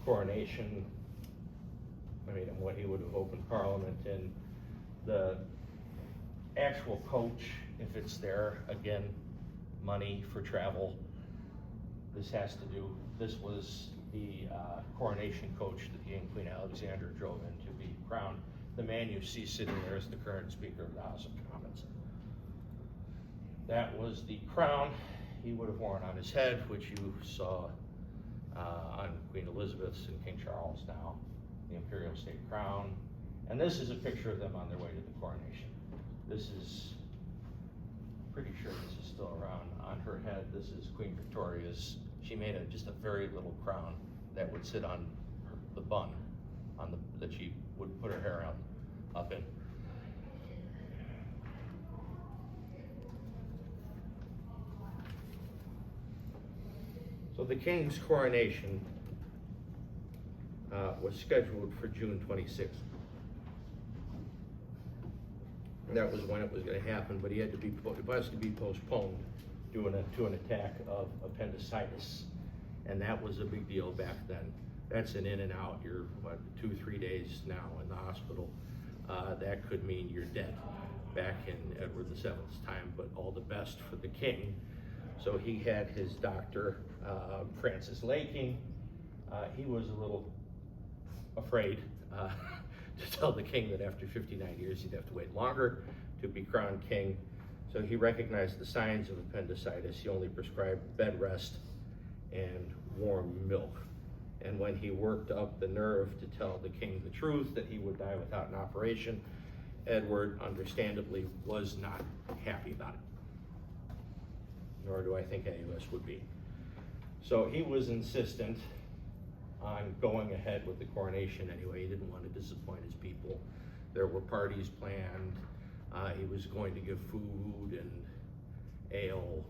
coronation, I mean, and what he would have opened Parliament in. The actual coach, if it's there, again, money for travel. This was the coronation coach that King Queen Alexandra drove in to be crowned. The man you see sitting there is the current Speaker of the House of Commons. That was the crown he would have worn on his head, which you saw on Queen Elizabeth's and King Charles now, the imperial state crown. And this is a picture of them on their way to the coronation. This is, pretty sure this is still around on her head. This is Queen Victoria's. She made just a very little crown that would sit on the bun that she would put her hair up in. So the king's coronation was scheduled for June 26th. That was when it was going to happen, but it was to be postponed due to an attack of appendicitis, and that was a big deal back then. That's an in and out. You're 2-3 days now in the hospital. That could mean you're dead back in Edward VII's time, but all the best for the king. So he had his doctor, Francis Laking. He was a little afraid to tell the king that after 59 years he'd have to wait longer to be crowned king. So he recognized the signs of appendicitis. He only prescribed bed rest and warm milk. And when he worked up the nerve to tell the king the truth, that he would die without an operation, Edward understandably was not happy about it. Nor do I think any of us would be. So he was insistent on going ahead with the coronation anyway. He didn't want to disappoint his people. There were parties planned. He was going to give food and ale,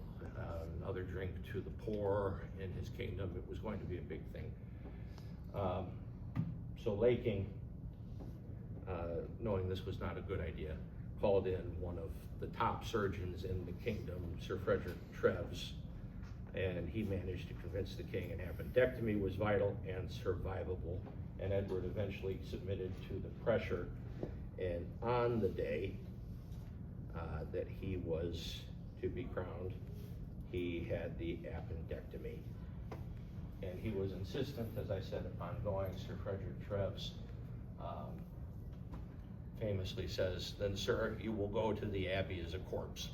another drink to the poor in his kingdom. It was going to be a big thing. So Laking, knowing this was not a good idea, called in one of the top surgeons in the kingdom, Sir Frederick Treves, and he managed to convince the king an appendectomy was vital and survivable, and Edward eventually submitted to the pressure. And on the day that he was to be crowned, he had the appendectomy. And he was insistent, as I said, upon going. Sir Frederick Treves famously says, "Then, sir, you will go to the abbey as a corpse."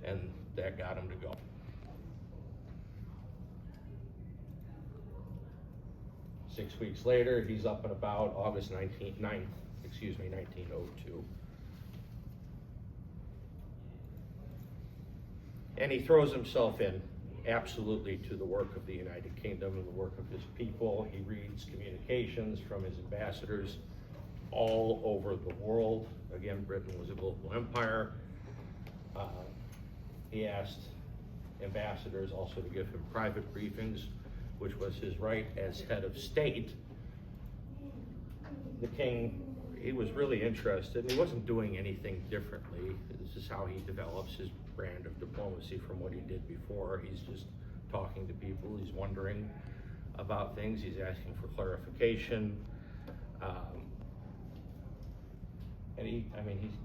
And that got him to go. Six weeks later, he's up and about, August 1902. And he throws himself in absolutely to the work of the United Kingdom and the work of his people. He reads communications from his ambassadors all over the world. Again, Britain was a global empire. He asked ambassadors also to give him private briefings, which was his right as head of state. The king, he was really interested. He wasn't doing anything differently. This is how he develops his brand of diplomacy from what he did before. He just talking to people. He's wondering about things. He's asking for clarification. And he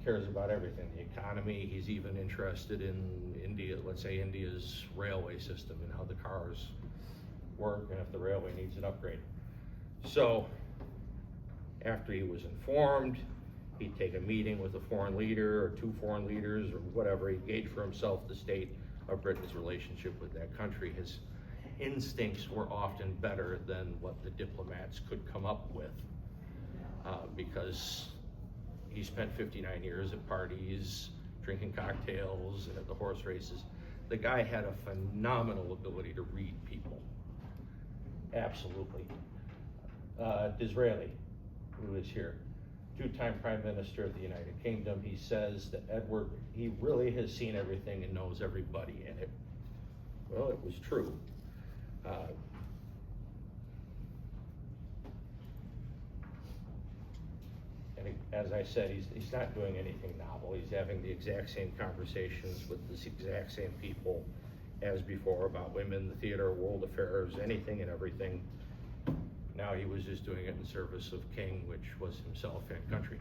cares about everything, the economy. He's even interested in India, let's say India's railway system and how the cars work and if the railway needs an upgrade. So after he was informed, he'd take a meeting with a foreign leader or two foreign leaders or whatever. He'd gauge for himself the state of Britain's relationship with that country. His instincts were often better than what the diplomats could come up with, because he spent 59 years at parties, drinking cocktails and at the horse races. The guy had a phenomenal ability to read people. Absolutely. Disraeli, who is here, two-time Prime Minister of the United Kingdom, he says that Edward, he really has seen everything and knows everybody in it. Well, it was true. And as I said, he's not doing anything novel. He's having the exact same conversations with the exact same people as before about women, the theater, world affairs, anything and everything. now he was just doing it in service of King, which was himself and country.